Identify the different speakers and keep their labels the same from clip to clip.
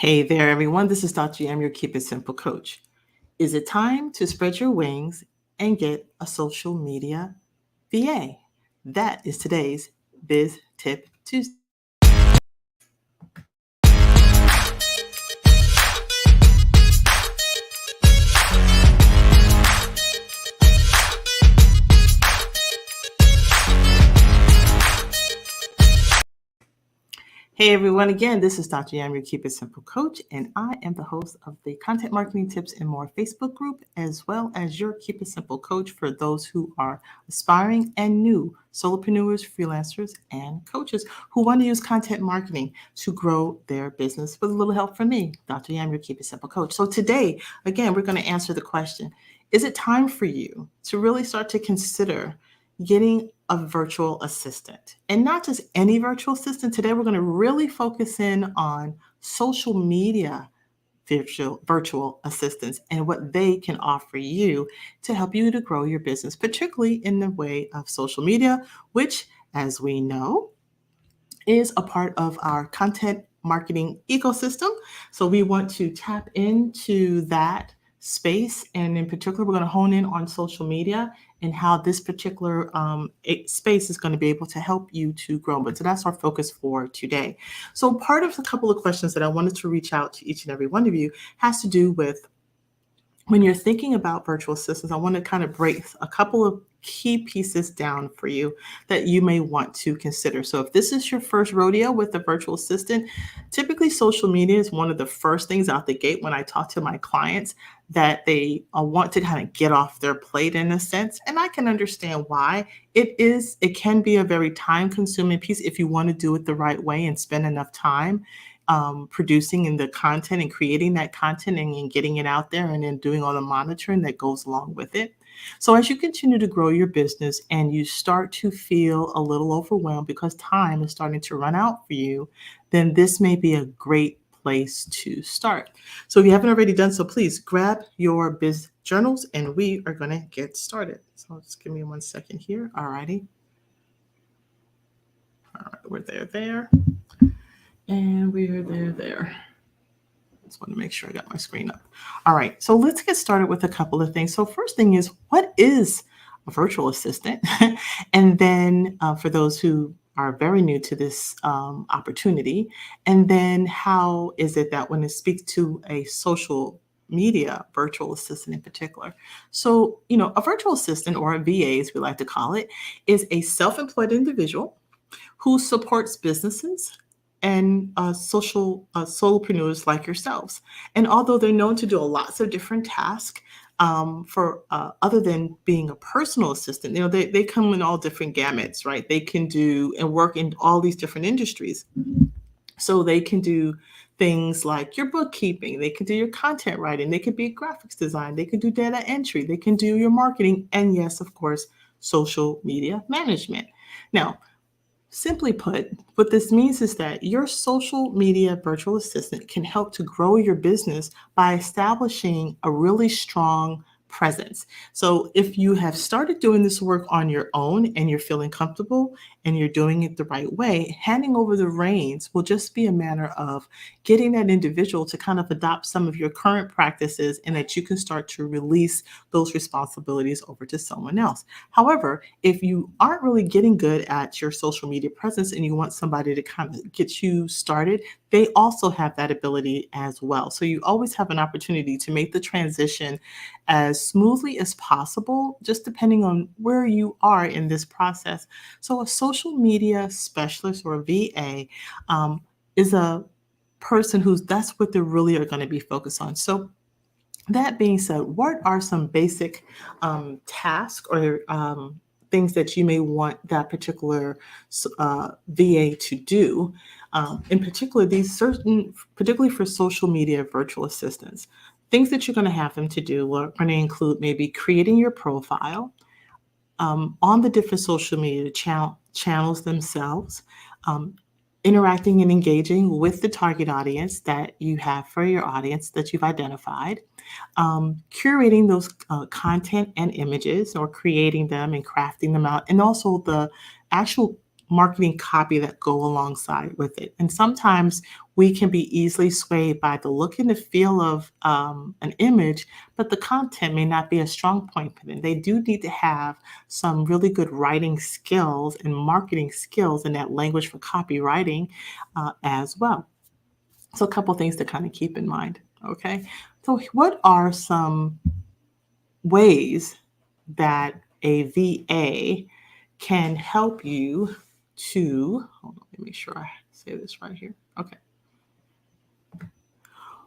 Speaker 1: Hey there, everyone. This is Dr. Yam, your Keep It Simple coach. Is it time to spread your wings and get a social media VA? That is today's Biz Tip Tuesday. Hey everyone, again, this is Dr. Yam, your Keep It Simple coach, and I am the host of the Content Marketing Tips and More Facebook group, as well as your Keep It Simple coach for those who are aspiring and new solopreneurs, freelancers, and coaches who want to use content marketing to grow their business with a little help from me, Dr. Yam, your Keep It Simple coach. So today, again, we're going to answer the question, is it time for you to really start to consider getting a virtual assistant, and not just any virtual assistant? Today, we're going to really focus in on social media virtual assistants and what they can offer you to help you to grow your business, particularly in the way of social media, which, as we know, is a part of our content marketing ecosystem. So we want to tap into that space. And in particular, we're going to hone in on social media and how this particular space is going to be able to help you to grow. But so that's our focus for today. So part of a couple of questions that I wanted to reach out to each and every one of you has to do with when you're thinking about virtual assistants. I want to kind of break a couple of key pieces down for you that you may want to consider. So if this is your first rodeo with a virtual assistant, typically social media is one of the first things out the gate when I talk to my clients that they want to kind of get off their plate in a sense. And I can understand why. It can be a very time consuming piece if you want to do it the right way and spend enough time producing in the content and creating that content and getting it out there and then doing all the monitoring that goes along with it. So as you continue to grow your business and you start to feel a little overwhelmed because time is starting to run out for you, then this may be a great place to start. So if you haven't already done so, please grab your biz journals and we are going to get started. So just give me 1 second here. All righty. All right, we're there. And we're there. Just want to make sure I got my screen up. All right, so let's get started with a couple of things. So first thing is, what is a virtual assistant? And then for those who are very new to this opportunity, and then how is it that when it speaks to a social media virtual assistant in particular? So, a virtual assistant, or a VA as we like to call it, is a self-employed individual who supports businesses and solopreneurs like yourselves. And although they're known to do lots of different tasks, for other than being a personal assistant, they come in all different gamuts, right? They can do and work in all these different industries. So they can do things like your bookkeeping, they can do your content writing, they could be graphics design, they can do data entry, they can do your marketing, and yes, of course, social media management. Now, simply put, what this means is that your social media virtual assistant can help to grow your business by establishing a really strong presence. So if you have started doing this work on your own and you're feeling comfortable and you're doing it the right way, handing over the reins will just be a matter of getting that individual to kind of adopt some of your current practices and that you can start to release those responsibilities over to someone else. However, if you aren't really getting good at your social media presence and you want somebody to kind of get you started, they also have that ability as well. So you always have an opportunity to make the transition as smoothly as possible, just depending on where you are in this process. So a social media specialist, or a VA, is a person that's what they really are going to be focused on. So that being said, what are some basic tasks or things that you may want that particular VA to do? In particular, particularly for social media virtual assistants, things that you're going to have them to do are going to include maybe creating your profile on the different social media channels themselves, um, interacting and engaging with the target audience that you have for your audience that you've identified, curating those content and images, or creating them and crafting them out, and also the actual marketing copy that go alongside with it. And sometimes we can be easily swayed by the look and the feel of an image, but the content may not be a strong point for them. They do need to have some really good writing skills and marketing skills in that language for copywriting as well. So, a couple things to kind of keep in mind. Okay. So, what are some ways that a VA can help you to, hold on, let me make sure I say this right here. Okay.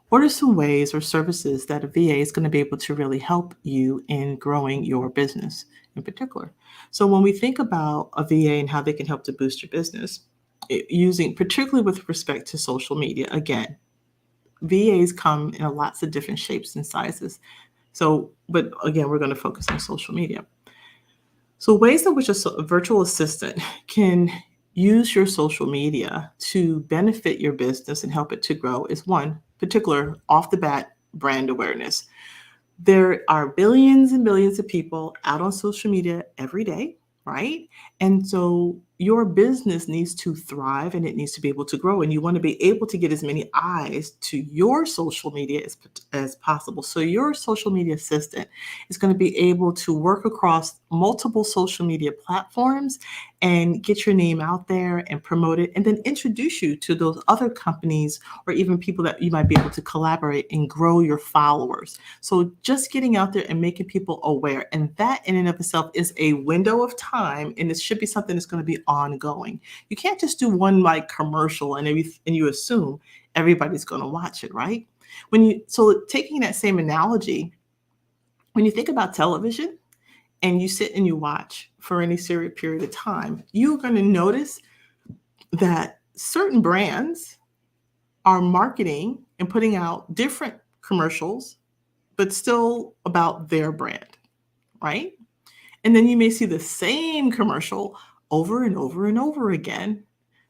Speaker 1: What are some ways or services that a VA is going to be able to really help you in growing your business in particular? So, when we think about a VA and how they can help to boost your business, using particularly with respect to social media, again, VAs come in lots of different shapes and sizes. So, but again, we're going to focus on social media. So, ways in which a virtual assistant can use your social media to benefit your business and help it to grow is one, particular off the bat brand awareness. There are billions and billions of people out on social media every day, right? And so your business needs to thrive and it needs to be able to grow. And you want to be able to get as many eyes to your social media as possible. So your social media assistant is going to be able to work across multiple social media platforms and get your name out there and promote it, and then introduce you to those other companies or even people that you might be able to collaborate and grow your followers. So just getting out there and making people aware, and that in and of itself is a window of time, and it should be something that's going to be ongoing. You can't just do one like commercial and you assume everybody's going to watch it, right? So taking that same analogy, when you think about television and you sit and you watch for any period of time, you're going to notice that certain brands are marketing and putting out different commercials, but still about their brand, right? And then you may see the same commercial over and over and over again.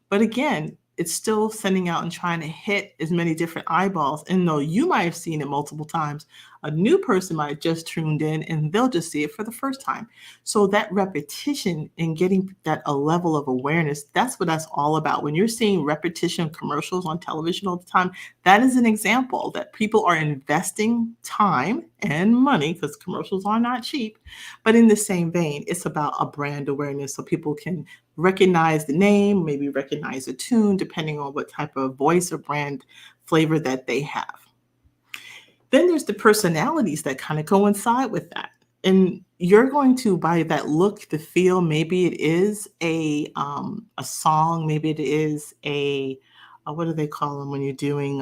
Speaker 1: But again, it's still sending out and trying to hit as many different eyeballs. And though you might have seen it multiple times, a new person might have just tuned in and they'll just see it for the first time. So that repetition and getting that a level of awareness, that's what that's all about. When you're seeing repetition commercials on television all the time, that is an example that people are investing time and money, because commercials are not cheap. But in the same vein, it's about a brand awareness so people can recognize the name, maybe recognize the tune, depending on what type of voice or brand flavor that they have. Then there's the personalities that kind of coincide with that. And you're going to, by that look, the feel, maybe it is a song, maybe it is what do they call them when you're doing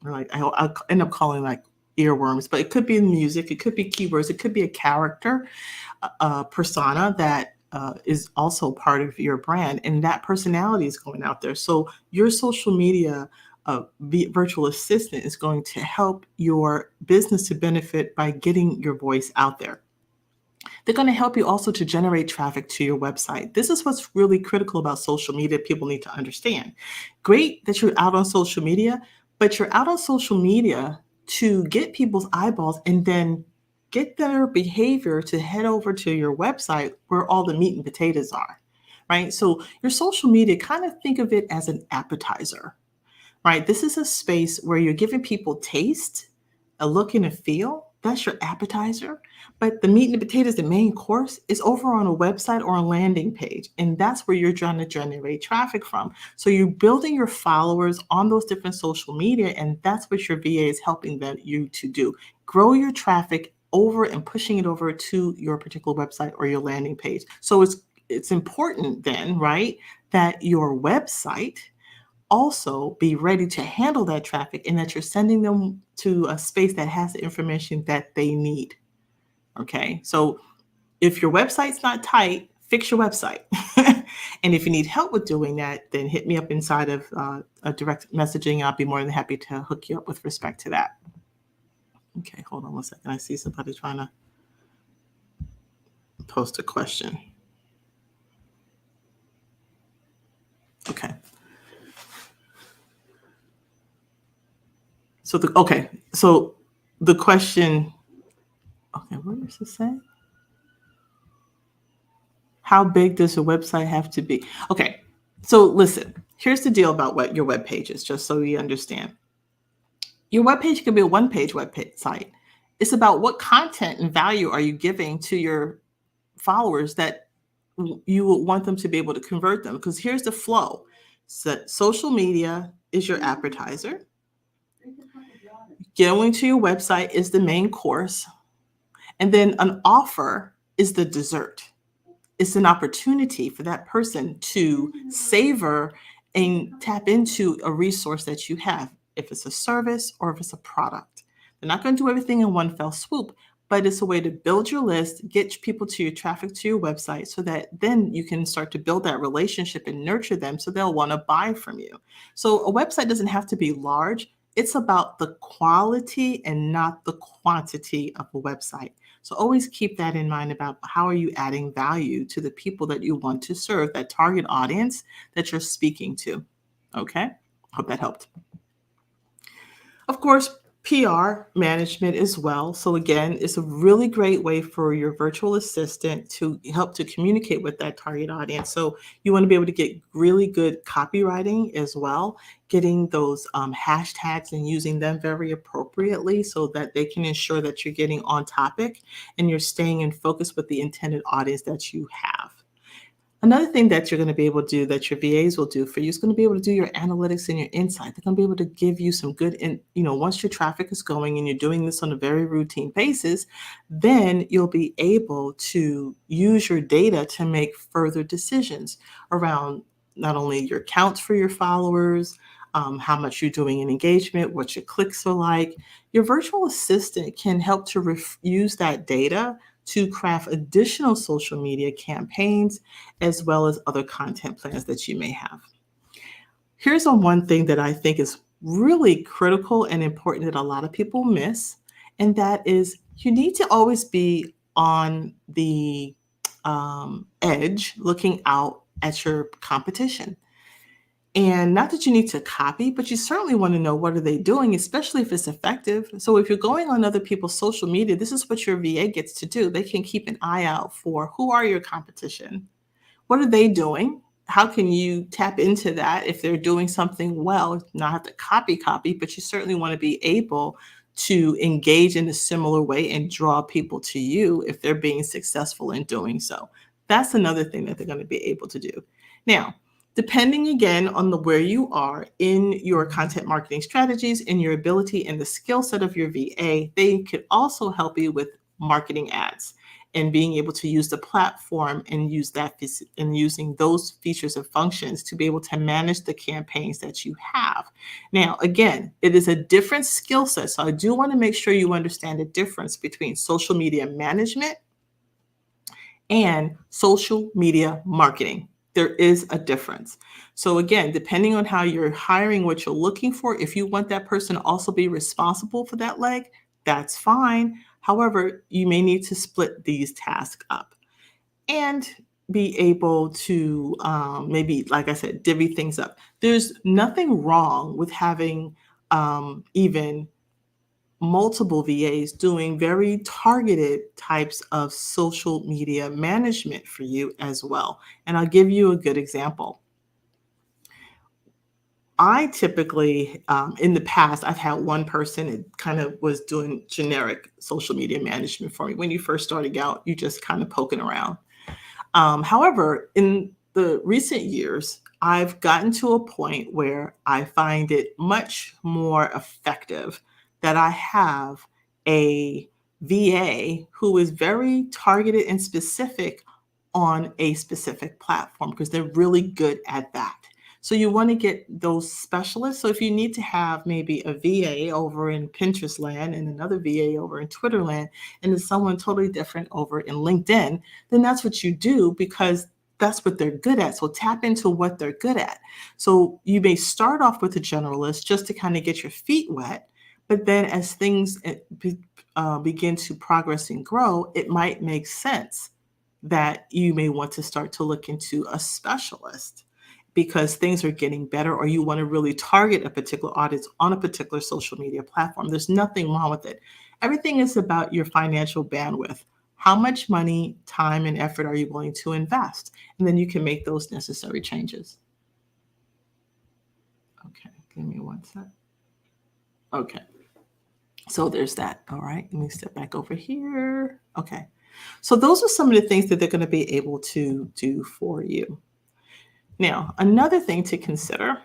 Speaker 1: like I'll end up calling like earworms, but it could be music, it could be keywords, it could be a character, persona that is also part of your brand, and that personality is going out there. So your social media virtual assistant is going to help your business to benefit by getting your voice out there. They're going to help you also to generate traffic to your website. This is what's really critical about social media. People need to understand. Great that you're out on social media, but you're out on social media to get people's eyeballs and then get their behavior to head over to your website where all the meat and potatoes are, right? So your social media, kind of think of it as an appetizer, right? This is a space where you're giving people taste, a look and a feel. That's your appetizer. But the meat and the potatoes, the main course, is over on a website or a landing page. And that's where you're trying to generate traffic from. So you're building your followers on those different social media, and that's what your VA is helping you to do. Grow your traffic over and pushing it over to your particular website or your landing page. So it's important then, right, that your website also be ready to handle that traffic and that you're sending them to a space that has the information that they need. Okay. So if your website's not tight, fix your website. And if you need help with doing that, then hit me up inside of a direct messaging. I'll be more than happy to hook you up with respect to that. Okay. Hold on one second. I see somebody trying to post a question. Okay. So the question, okay, what does it say? How big does a website have to be? Okay, so listen, here's the deal about what your web page is, just so you understand. Your web page could be a one-page site. It's about what content and value are you giving to your followers that you will want them to be able to convert them. Because here's the flow. So social media is your advertiser. Going to your website is the main course. And then an offer is the dessert. It's an opportunity for that person to savor and tap into a resource that you have, if it's a service or if it's a product. They're not going to do everything in one fell swoop, but it's a way to build your list, get people to your traffic to your website so that then you can start to build that relationship and nurture them so they'll want to buy from you. So a website doesn't have to be large. It's about the quality and not the quantity of a website. So always keep that in mind about how are you adding value to the people that you want to serve, that target audience that you're speaking to. Okay? Hope that helped. Of course, PR management as well. So again, it's a really great way for your virtual assistant to help to communicate with that target audience. So you want to be able to get really good copywriting as well, getting those hashtags and using them very appropriately so that they can ensure that you're getting on topic and you're staying in focus with the intended audience that you have. Another thing that you're going to be able to do that your VAs will do for you is going to be able to do your analytics and your insight. They're going to be able to give you some good, once your traffic is going and you're doing this on a very routine basis, then you'll be able to use your data to make further decisions around not only your counts for your followers, how much you're doing in engagement, what your clicks are like. Your virtual assistant can help to use that data to craft additional social media campaigns as well as other content plans that you may have. Here's on one thing that I think is really critical and important that a lot of people miss, and that is you need to always be on the edge looking out at your competition. And not that you need to copy, but you certainly want to know what are they doing, especially if it's effective. So if you're going on other people's social media, this is what your VA gets to do. They can keep an eye out for who are your competition? What are they doing? How can you tap into that if they're doing something well? Not have to copy, but you certainly want to be able to engage in a similar way and draw people to you if they're being successful in doing so. That's another thing that they're going to be able to do. Now, depending again on where you are in your content marketing strategies and your ability and the skill set of your VA, they could also help you with marketing ads and being able to use the platform and use that and using those features and functions to be able to manage the campaigns that you have. Now, again, it is a different skill set. So I do want to make sure you understand the difference between social media management and social media marketing. There is a difference. So again, depending on how you're hiring, what you're looking for, if you want that person to also be responsible for that leg, that's fine. However, you may need to split these tasks up and be able to maybe, like I said, divvy things up. There's nothing wrong with having even multiple VAs doing very targeted types of social media management for you as well. And I'll give you a good example. I typically, in the past, I've had one person that kind of was doing generic social media management for me. When you first started out, you just kind of poking around. However, in the recent years, I've gotten to a point where I find it much more effective that I have a VA who is very targeted and specific on a specific platform because they're really good at that. So you want to get those specialists. So if you need to have maybe a VA over in Pinterest land and another VA over in Twitter land, and then someone totally different over in LinkedIn, then that's what you do because that's what they're good at. So tap into what they're good at. So you may start off with a generalist just to kind of get your feet wet, but then as things begin to progress and grow, it might make sense that you may want to start to look into a specialist because things are getting better or you want to really target a particular audience on a particular social media platform. There's nothing wrong with it. Everything is about your financial bandwidth. How much money, time, and effort are you willing to invest? And then you can make those necessary changes. Okay, give me one sec. Okay, so there's that. All right, let me step back over here. Okay, so those are some of the things that they're going to be able to do for you. Now, another thing to consider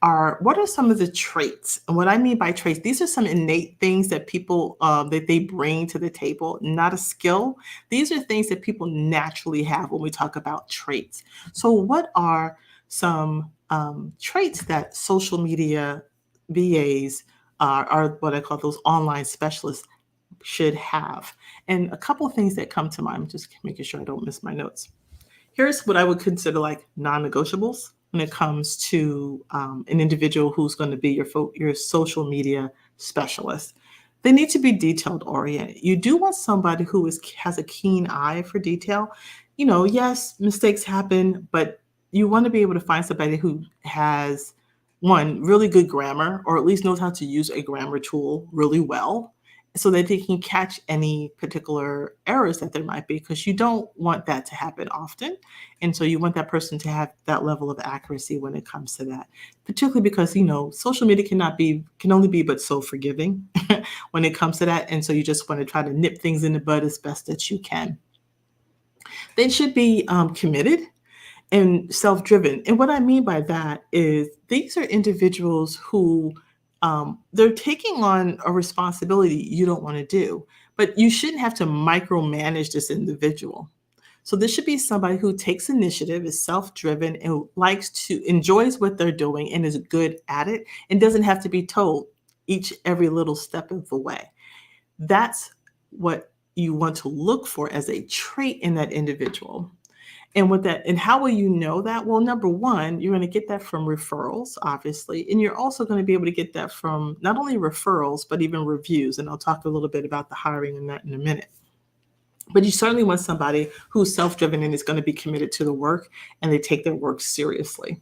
Speaker 1: are what are some of the traits? And what I mean by traits, these are some innate things that people that they bring to the table, not a skill. These are things that people naturally have when we talk about traits. So, what are some traits that social media VAs are what I call those online specialists should have? And a couple of things that come to mind, just making sure I don't miss my notes. Here's what I would consider like non-negotiables when it comes to an individual who's going to be your social media specialist. They need to be detailed oriented. You do want somebody who has a keen eye for detail. Yes, mistakes happen, but you want to be able to find somebody who has one really good grammar, or at least knows how to use a grammar tool really well, so that they can catch any particular errors that there might be, because you don't want that to happen often. And so you want that person to have that level of accuracy when it comes to that, particularly because, social media can only be but so forgiving when it comes to that. And so you just want to try to nip things in the bud as best that you can. They should be committed and self-driven. And what I mean by that is these are individuals who they're taking on a responsibility you don't want to do, but you shouldn't have to micromanage this individual. So this should be somebody who takes initiative, is self-driven, and enjoys what they're doing and is good at it, and doesn't have to be told every little step of the way. That's what you want to look for as a trait in that individual. And how will you know that? Well, number one, you're going to get that from referrals, obviously. And you're also going to be able to get that from not only referrals, but even reviews. And I'll talk a little bit about the hiring and that in a minute. But you certainly want somebody who's self-driven and is going to be committed to the work, and they take their work seriously.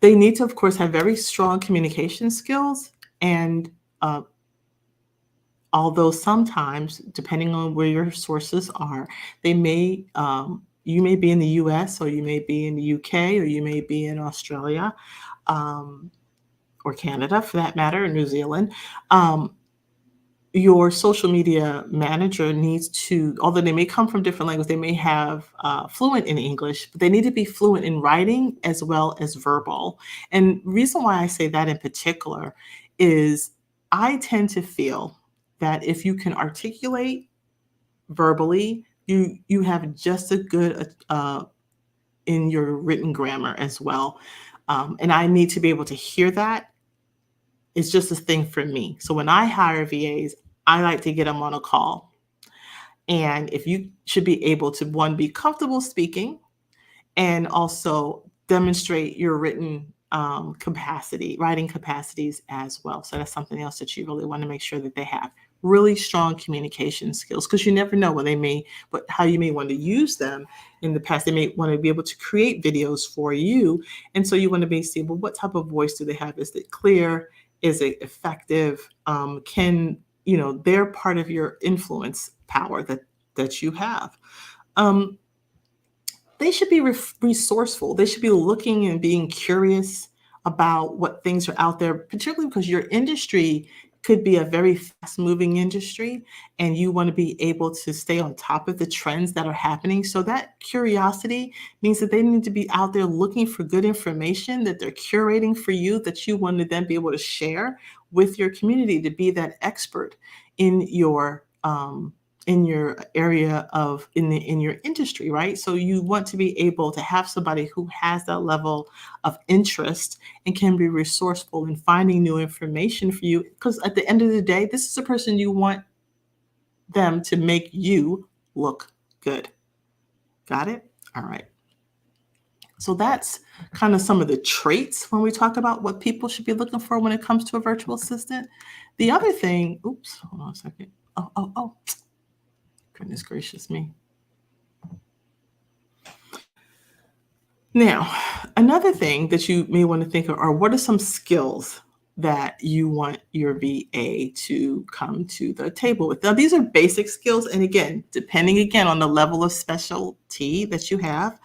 Speaker 1: They need to, of course, have very strong communication skills. And although sometimes, depending on where your sources are, you may be in the US, or you may be in the UK, or you may be in Australia, or Canada for that matter, or New Zealand. Your social media manager needs to, although they may come from different languages, they may have fluent in English, but they need to be fluent in writing as well as verbal. And reason why I say that in particular is I tend to feel that if you can articulate verbally, you have just as good in your written grammar as well. And I need to be able to hear that. It's just a thing for me. So when I hire VAs, I like to get them on a call. And if you should be able to, one, be comfortable speaking, and also demonstrate your written writing capacities as well. So that's something else that you really want to make sure that they have really strong communication skills, because you never know how you may want to use them in the past. They may want to be able to create videos for you. And so you want to be see, well, what type of voice do they have? Is it clear? Is it effective? They're part of your influence power that you have. They should be resourceful. They should be looking and being curious about what things are out there, particularly because your industry could be a very fast-moving industry, and you want to be able to stay on top of the trends that are happening. So that curiosity means that they need to be out there looking for good information that they're curating for you, that you want to then be able to share with your community, to be that expert in your area in your industry, right? So you want to be able to have somebody who has that level of interest and can be resourceful in finding new information for you, because at the end of the day, this is a person you want them to make you look good. Got it? All right. So that's kind of some of the traits when we talk about what people should be looking for when it comes to a virtual assistant. The other thing, oops, hold on a second. Oh. Goodness gracious me. Now, another thing that you may want to think of are, what are some skills that you want your VA to come to the table with. Now, these are basic skills. And again, depending again on the level of specialty that you have,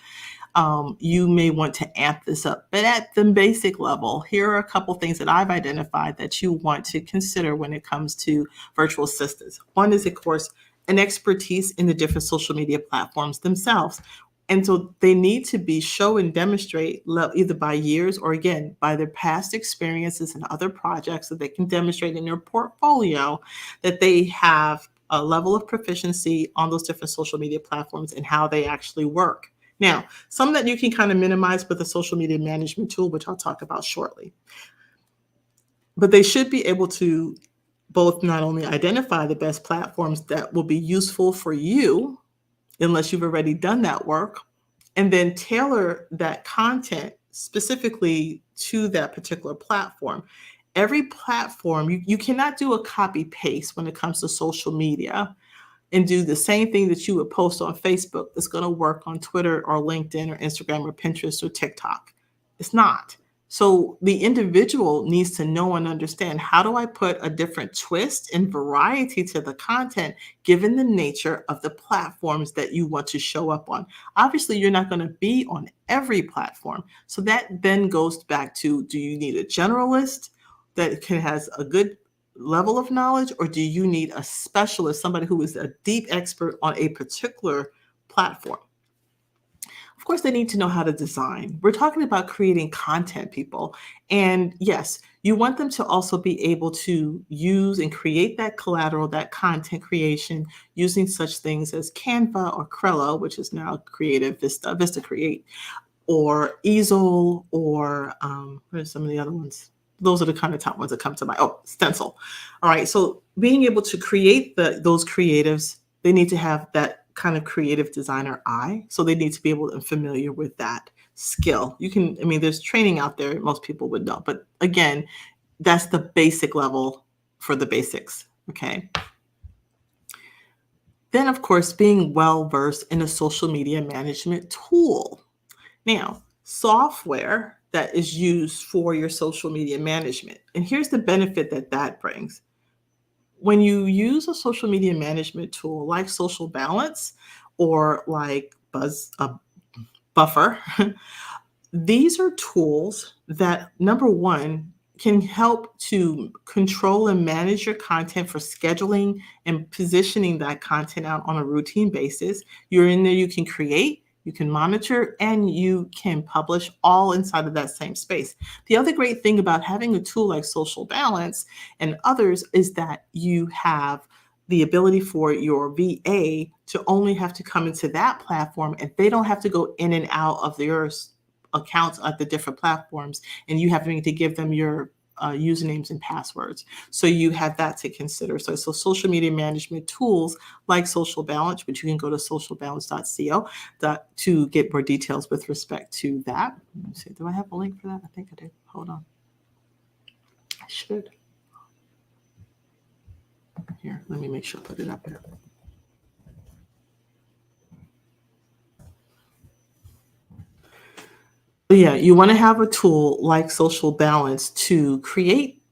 Speaker 1: you may want to amp this up. But at the basic level, here are a couple things that I've identified that you want to consider when it comes to virtual assistants. One is, of course, an expertise in the different social media platforms themselves. And so they need to be show and demonstrate either by years or again by their past experiences and other projects that they can demonstrate in their portfolio that they have a level of proficiency on those different social media platforms and how they actually work. Now, some that you can kind of minimize with a social media management tool, which I'll talk about shortly. But they should be able to both not only identify the best platforms that will be useful for you, unless you've already done that work, and then tailor that content specifically to that particular platform. Every platform, you cannot do a copy paste when it comes to social media and do the same thing that you would post on Facebook that's going to work on Twitter or LinkedIn or Instagram or Pinterest or TikTok. It's not. So the individual needs to know and understand, how do I put a different twist and variety to the content given the nature of the platforms that you want to show up on? Obviously, you're not going to be on every platform. So that then goes back to, do you need a generalist that has a good level of knowledge, or do you need a specialist, somebody who is a deep expert on a particular platform? Of course, they need to know how to design. We're talking about creating content, people. And yes, you want them to also be able to use and create that collateral, that content creation, using such things as Canva or Crello, which is now Creative Vista, Vista Create, or Easel, or what are some of the other ones? Those are the kind of top ones that come to mind. Oh, Stencil. All right. So being able to create those creatives, they need to have that kind of creative designer eye. So they need to be able and familiar with that skill. There's training out there most people would know. But again, that's the basic level for the basics. Okay. Then, of course, being well-versed in a social media management tool. Now, software that is used for your social media management. And here's the benefit that brings. When you use a social media management tool like Social Balance or like Buffer, these are tools that, number one, can help to control and manage your content for scheduling and positioning that content out on a routine basis. You're in there, you can create, you can monitor, and you can publish all inside of that same space. The other great thing about having a tool like Social Balance and others is that you have the ability for your VA to only have to come into that platform, and they don't have to go in and out of their accounts at the different platforms, and you having to give them your usernames and passwords. So you have that to consider. So social media management tools like Social Balance, which you can go to socialbalance.co to get more details with respect to that. Let me see, do I have a link for that? I think I do. Hold on. I should. Here, let me make sure I put it up here. Yeah, you want to have a tool like Social Balance to create,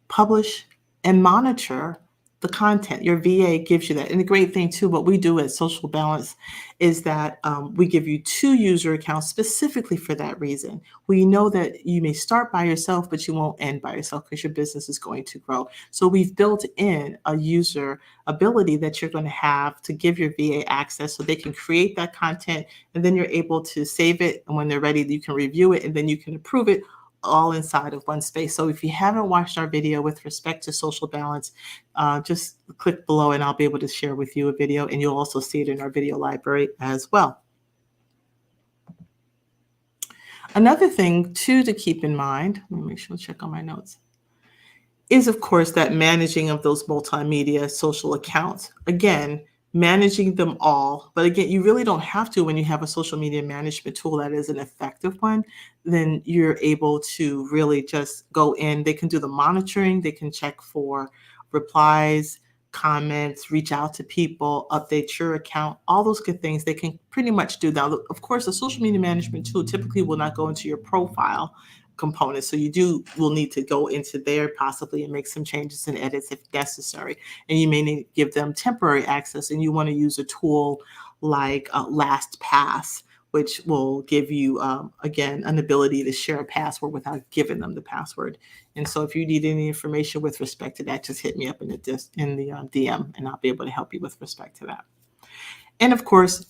Speaker 1: publish, and monitor the content. Your VA gives you that. And the great thing too, what we do at Social Balance is that we give you 2 user accounts specifically for that reason. We know that you may start by yourself, but you won't end by yourself because your business is going to grow. So we've built in a user ability that you're going to have to give your VA access so they can create that content, and then you're able to save it. And when they're ready, you can review it and then you can approve it, all inside of one space. So if you haven't watched our video with respect to Social Balance, just click below and I'll be able to share with you a video, and you'll also see it in our video library as well. Another thing too to keep in mind, let me make sure to check on my notes, is of course that managing of those multimedia social accounts. Again, managing them all. But again, you really don't have to when you have a social media management tool that is an effective one. Then you're able to really just go in. They can do the monitoring. They can check for replies, comments, reach out to people, update your account, all those good things. They can pretty much do that. Of course, a social media management tool typically will not go into your profile, components. So you will need to go into there possibly and make some changes and edits if necessary. And you may need to give them temporary access, and you want to use a tool like LastPass, which will give you, again, an ability to share a password without giving them the password. And so if you need any information with respect to that, just hit me up in the DM, and I'll be able to help you with respect to that. And of course,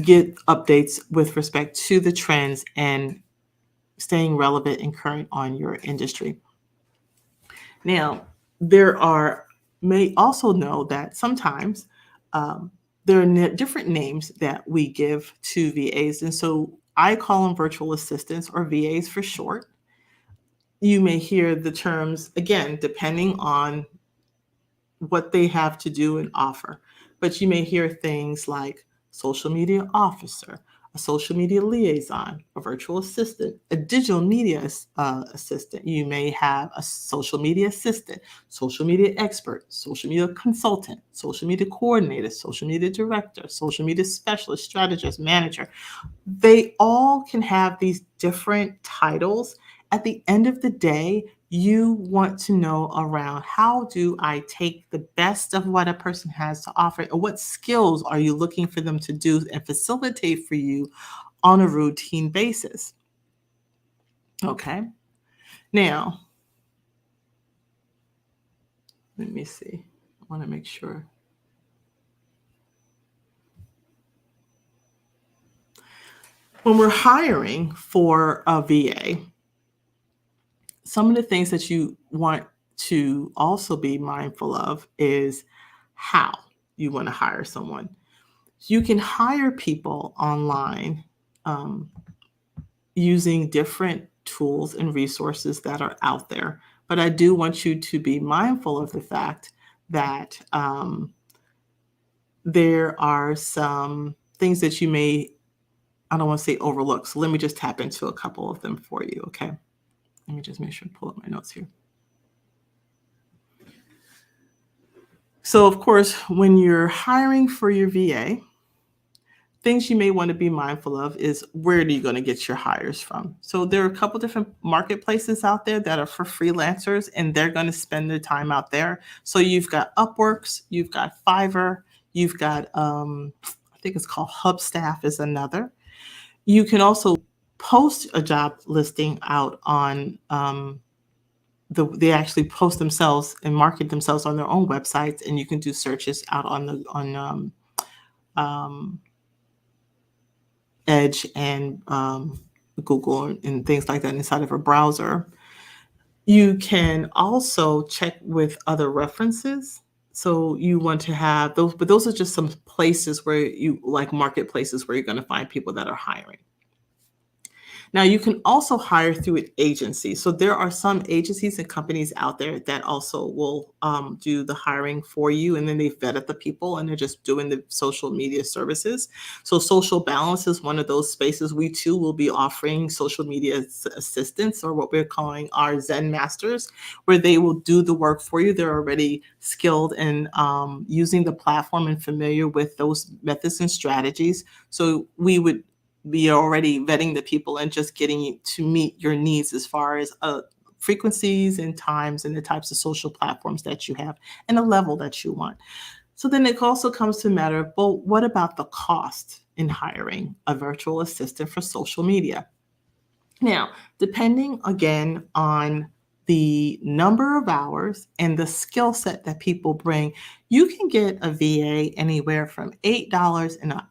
Speaker 1: get updates with respect to the trends and staying relevant and current on your industry. Now, may also know that sometimes there are different names that we give to VAs. And so I call them virtual assistants, or VAs for short. You may hear the terms, again, depending on what they have to do and offer. But you may hear things like social media officer, a social media liaison, a virtual assistant, a digital media assistant. You may have a social media assistant, social media expert, social media consultant, social media coordinator, social media director, social media specialist, strategist, manager. They all can have these different titles. At the end of the day, you want to know around, how do I take the best of what a person has to offer, or what skills are you looking for them to do and facilitate for you on a routine basis? Okay. Now, let me see. I want to make sure. When we're hiring for a VA, some of the things that you want to also be mindful of is how you want to hire someone. You can hire people online using different tools and resources that are out there. But I do want you to be mindful of the fact that there are some things that you may, I don't want to say overlook. So let me just tap into a couple of them for you, okay? Let me just make sure I pull up my notes here. So, of course, when you're hiring for your VA, things you may want to be mindful of is, where are you going to get your hires from? So there are a couple different marketplaces out there that are for freelancers, and they're going to spend their time out there. So you've got Upworks, you've got Fiverr, you've got, I think it's called Hubstaff is another. You can also post a job listing out on they actually post themselves and market themselves on their own websites, and you can do searches out on Edge and Google and things like that inside of a browser. You can also check with other references. So you want to have those, but those are just some places where you, like marketplaces, where you're going to find people that are hiring. Now, you can also hire through an agency. So there are some agencies and companies out there that also will do the hiring for you, and then they vet the people, and they're just doing the social media services. So Social Balance is one of those spaces. We too will be offering social media assistants, or what we're calling our Zen Masters, where they will do the work for you. They're already skilled in using the platform and familiar with those methods and strategies. So we would be already vetting the people and just getting you to meet your needs as far as frequencies and times and the types of social platforms that you have and the level that you want. So then it also comes to a matter of, well, what about the cost in hiring a virtual assistant for social media? Now, depending again on the number of hours and the skill set that people bring, you can get a VA anywhere from $8 and up,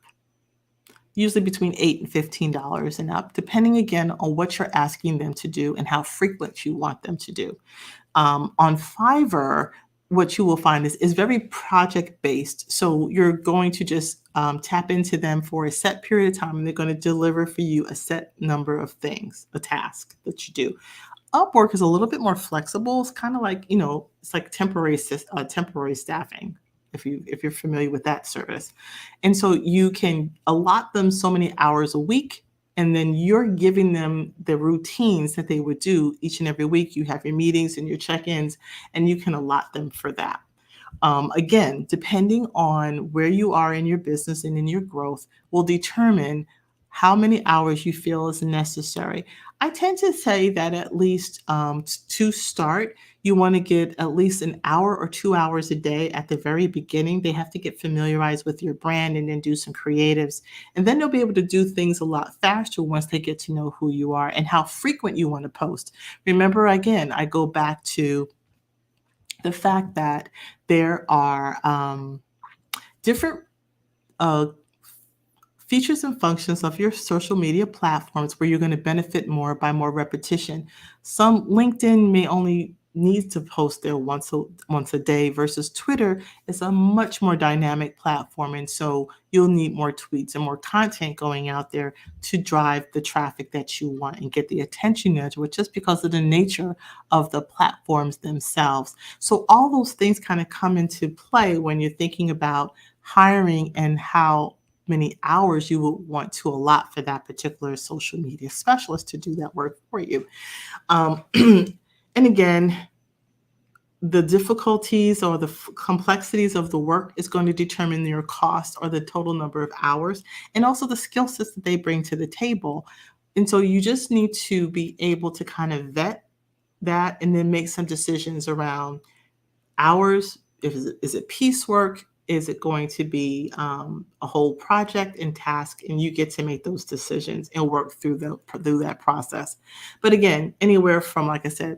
Speaker 1: usually between $8 and $15 and up, depending again on what you're asking them to do and how frequent you want them to do. On Fiverr, what you will find is very project based. So you're going to just tap into them for a set period of time, and they're going to deliver for you a set number of things, a task that you do. Upwork is a little bit more flexible. It's kind of like, it's like temporary staffing, if you're familiar with that service. And so you can allot them so many hours a week, and then you're giving them the routines that they would do each and every week. You have your meetings and your check-ins, and you can allot them for that. Again, depending on where you are in your business and in your growth will determine how many hours you feel is necessary. I tend to say that at least to start, you want to get at least an hour or 2 hours a day at the very beginning. They have to get familiarized with your brand and then do some creatives. And then they'll be able to do things a lot faster once they get to know who you are and how frequent you want to post. Remember, again, I go back to the fact that there are different uh, features and functions of your social media platforms where you're going to benefit more by more repetition. Some LinkedIn may only need to post there once a day versus Twitter is a much more dynamic platform, and so you'll need more tweets and more content going out there to drive the traffic that you want and get the attention you want, just because of the nature of the platforms themselves. So all those things kind of come into play when you're thinking about hiring and how many hours you would want to allot for that particular social media specialist to do that work for you. And again, the difficulties or the complexities of the work is going to determine your cost or the total number of hours, and also the skill sets that they bring to the table. And so you just need to be able to kind of vet that and then make some decisions around hours. Is it piecework? Is it going to be a whole project and task? And you get to make those decisions and work through that process. But again, anywhere from, like I said,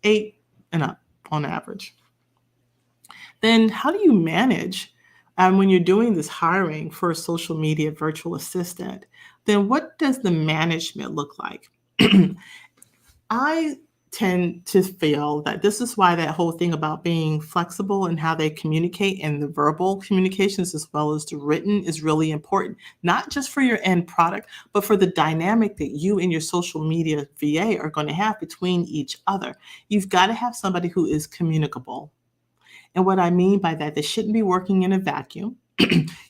Speaker 1: 8 and up on average. Then how do you manage when you're doing this hiring for a social media virtual assistant? Then what does the management look like? I tend to feel that this is why that whole thing about being flexible and how they communicate and the verbal communications as well as the written is really important, not just for your end product, but for the dynamic that you and your social media VA are going to have between each other. You've got to have somebody who is communicable. And what I mean by that, they shouldn't be working in a vacuum.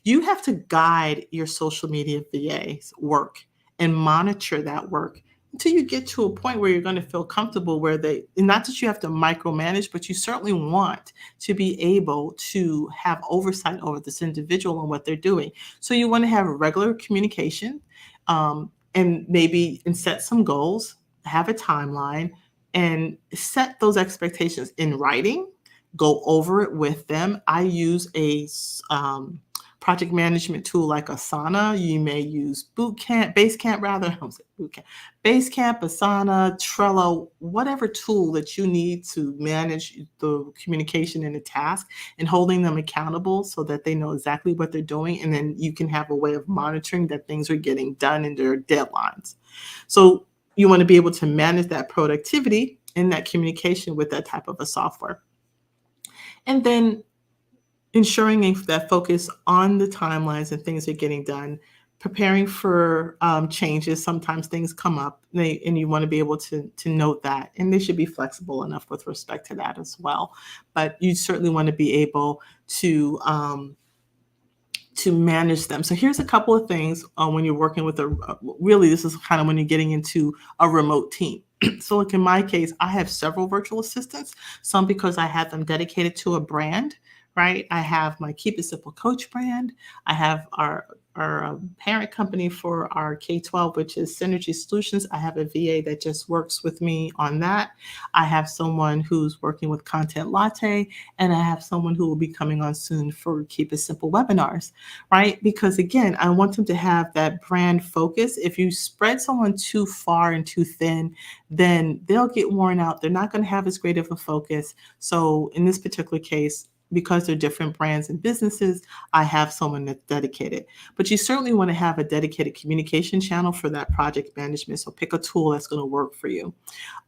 Speaker 1: You have to guide your social media VA's work and monitor that work until you get to a point where you're going to feel comfortable where and not that you have to micromanage, but you certainly want to be able to have oversight over this individual and what they're doing. So you want to have regular communication, and set some goals, have a timeline, and set those expectations in writing. Go over it with them. I use a project management tool like Asana. You may use Basecamp rather. I don't say Bootcamp. Basecamp, Asana, Trello, whatever tool that you need to manage the communication and the task and holding them accountable so that they know exactly what they're doing. And then you can have a way of monitoring that things are getting done in their deadlines. So you want to be able to manage that productivity and that communication with that type of a software. And then ensuring that focus on the timelines and things are getting done, preparing for changes. Sometimes things come up, and you want to be able to note that, and they should be flexible enough with respect to that as well. But you certainly want to be able to manage them. So here's a couple of things when you're working with really this is kind of when you're getting into a remote team. So like in my case, I have several virtual assistants, some because I have them dedicated to a brand, right? I have my Keep It Simple Coach brand. I have our parent company for our K-12, which is Synergy Solutions. I have a VA that just works with me on that. I have someone who's working with Content Latte, and I have someone who will be coming on soon for Keep It Simple webinars, right? Because again, I want them to have that brand focus. If you spread someone too far and too thin, then they'll get worn out. They're not going to have as great of a focus. So in this particular case, because they're different brands and businesses, I have someone that's dedicated. But you certainly want to have a dedicated communication channel for that project management. So pick a tool that's going to work for you.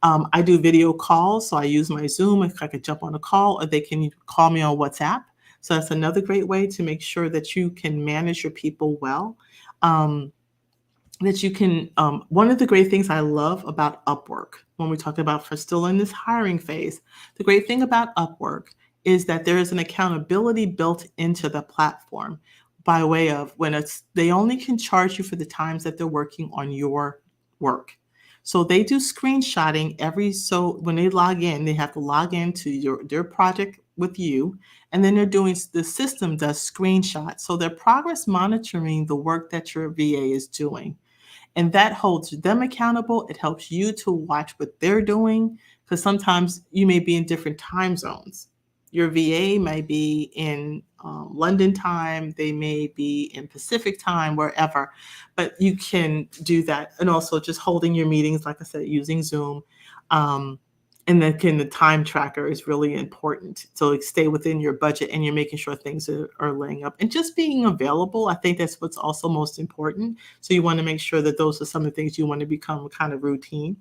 Speaker 1: I do video calls, so I use my Zoom if I could jump on a call, or they can call me on WhatsApp. So that's another great way to make sure that you can manage your people well. One of the great things I love about Upwork, when we talk about for still in this hiring phase, the great thing about Upwork is that there is an accountability built into the platform by way of they only can charge you for the times that they're working on your work. So they do screenshotting so when they log in, they have to log into their project with you, and then the system does screenshots. So they're progress monitoring the work that your VA is doing. And that holds them accountable. It helps you to watch what they're doing because sometimes you may be in different time zones. Your VA may be in London time, they may be in Pacific time, wherever, but you can do that. And also just holding your meetings, like I said, using Zoom. Um, and then again, the time tracker is really important. So like, stay within your budget and you're making sure things are laying up. And just being available, I think that's what's also most important. So you want to make sure that those are some of the things you want to become kind of routine.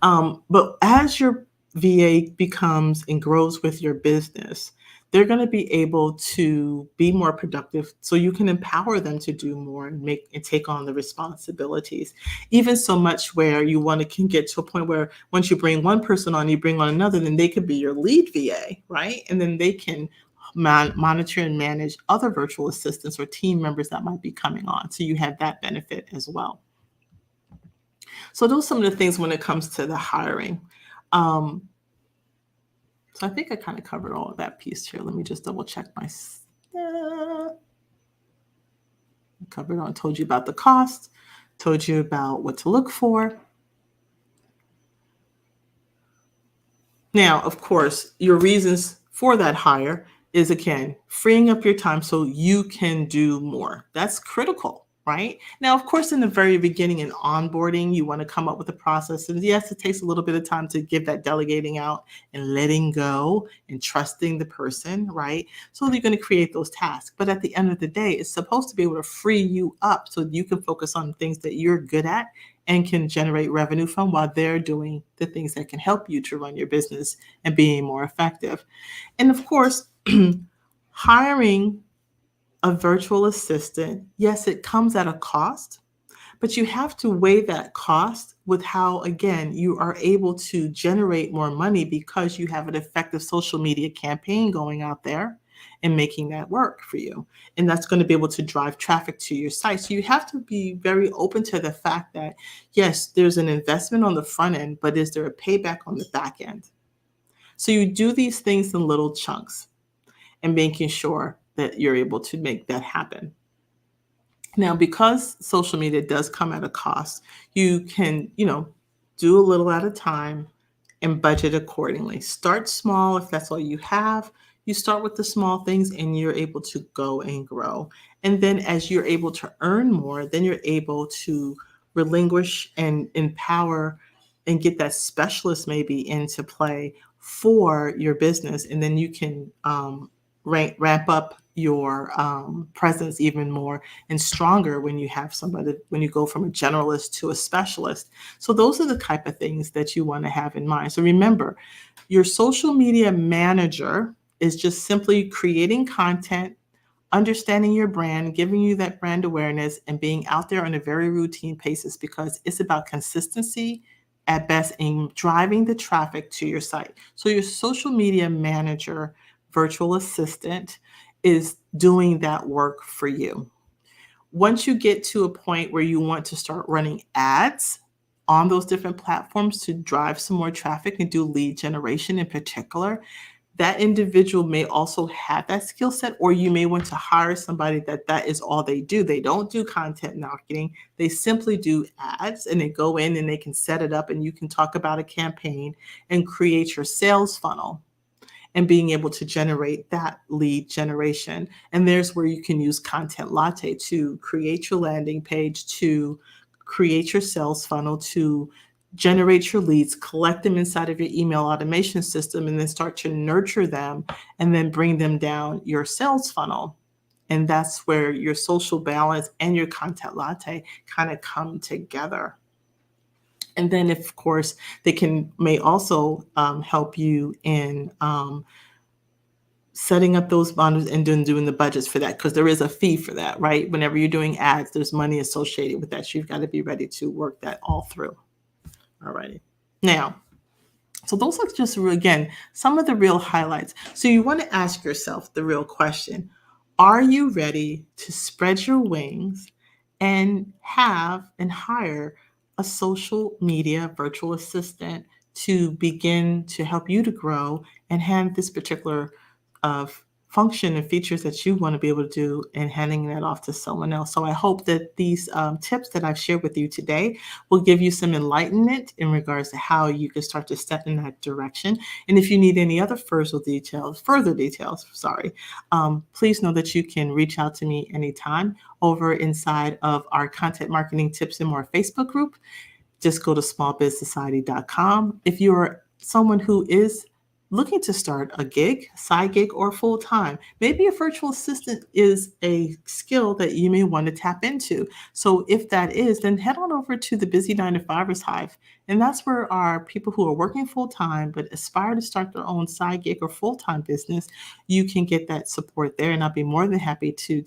Speaker 1: But as your VA becomes and grows with your business, they're going to be able to be more productive so you can empower them to do more and make and take on the responsibilities. Even so much where you want to can get to a point where once you bring one person on, you bring on another, then they could be your lead VA, right? And then they can monitor and manage other virtual assistants or team members that might be coming on. So you have that benefit as well. So those are some of the things when it comes to the hiring. Um, so I think I kind of covered all of that piece here. Let me just double check my covered on. Told you about the cost, told you about what to look for. Now, of course, your reasons for that hire is again freeing up your time so you can do more. That's critical, right? Now, of course, in the very beginning in onboarding, you want to come up with a process. And yes, it takes a little bit of time to give that delegating out and letting go and trusting the person, right? So you're going to create those tasks. But at the end of the day, it's supposed to be able to free you up so you can focus on things that you're good at and can generate revenue from while they're doing the things that can help you to run your business and being more effective. And of course, hiring a virtual assistant, yes, it comes at a cost, but you have to weigh that cost with how, again, you are able to generate more money because you have an effective social media campaign going out there and making that work for you. And that's going to be able to drive traffic to your site. So you have to be very open to the fact that, yes, there's an investment on the front end, but is there a payback on the back end? So you do these things in little chunks and making sure that you're able to make that happen. Now, because social media does come at a cost, you can, do a little at a time and budget accordingly. Start small if that's all you have. You start with the small things and you're able to go and grow. And then as you're able to earn more, then you're able to relinquish and empower and get that specialist maybe into play for your business. And then you can ramp up your presence even more and stronger when you have somebody, when you go from a generalist to a specialist. So those are the type of things that you want to have in mind. So remember, your social media manager is just simply creating content, understanding your brand, giving you that brand awareness, and being out there on a very routine basis because it's about consistency at best and driving the traffic to your site. So your social media manager, virtual assistant, is doing that work for you. Once you get to a point where you want to start running ads on those different platforms to drive some more traffic and do lead generation in particular, that individual may also have that skill set, or you may want to hire somebody that is all they do. They don't do content marketing. They simply do ads and they go in and they can set it up and you can talk about a campaign and create your sales funnel and being able to generate that lead generation. And there's where you can use Content Latte to create your landing page, to create your sales funnel, to generate your leads, collect them inside of your email automation system, and then start to nurture them and then bring them down your sales funnel. And that's where your social balance and your Content Latte kind of come together. And then, of course, they may also help you in setting up those bundles and doing the budgets for that, because there is a fee for that, right? Whenever you're doing ads, there's money associated with that. So you've got to be ready to work that all through. All righty. Now, so those are just, again, some of the real highlights. So you want to ask yourself the real question: are you ready to spread your wings and have and hire a social media virtual assistant to begin to help you to grow and have this particular function and features that you want to be able to do and handing that off to someone else. So I hope that these tips that I've shared with you today will give you some enlightenment in regards to how you can start to step in that direction. And if you need any other further details, please know that you can reach out to me anytime over inside of our Content Marketing Tips and More Facebook group. Just go to smallbizsociety.com. If you're someone who is looking to start a gig, side gig, or full time, maybe a virtual assistant is a skill that you may want to tap into. So if that is, then head on over to the Busy 9 to 5ers Hive. And that's where our people who are working full time but aspire to start their own side gig or full time business, you can get that support there. And I'll be more than happy to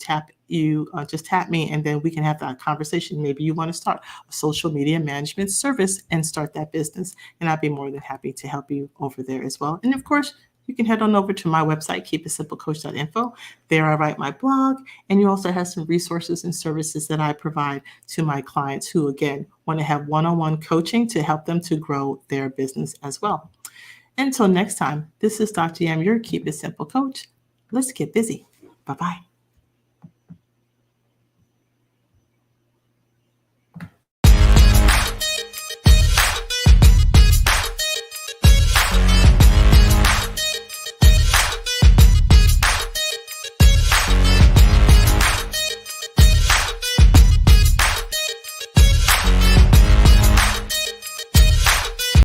Speaker 1: just tap me, and then we can have that conversation. Maybe you want to start a social media management service and start that business. And I'd be more than happy to help you over there as well. And of course, you can head on over to my website, keepitsimplecoach.info. There I write my blog, and you also have some resources and services that I provide to my clients who, again, want to have one-on-one coaching to help them to grow their business as well. Until next time, this is Dr. Yam, your Keep It Simple coach. Let's get busy. Bye-bye.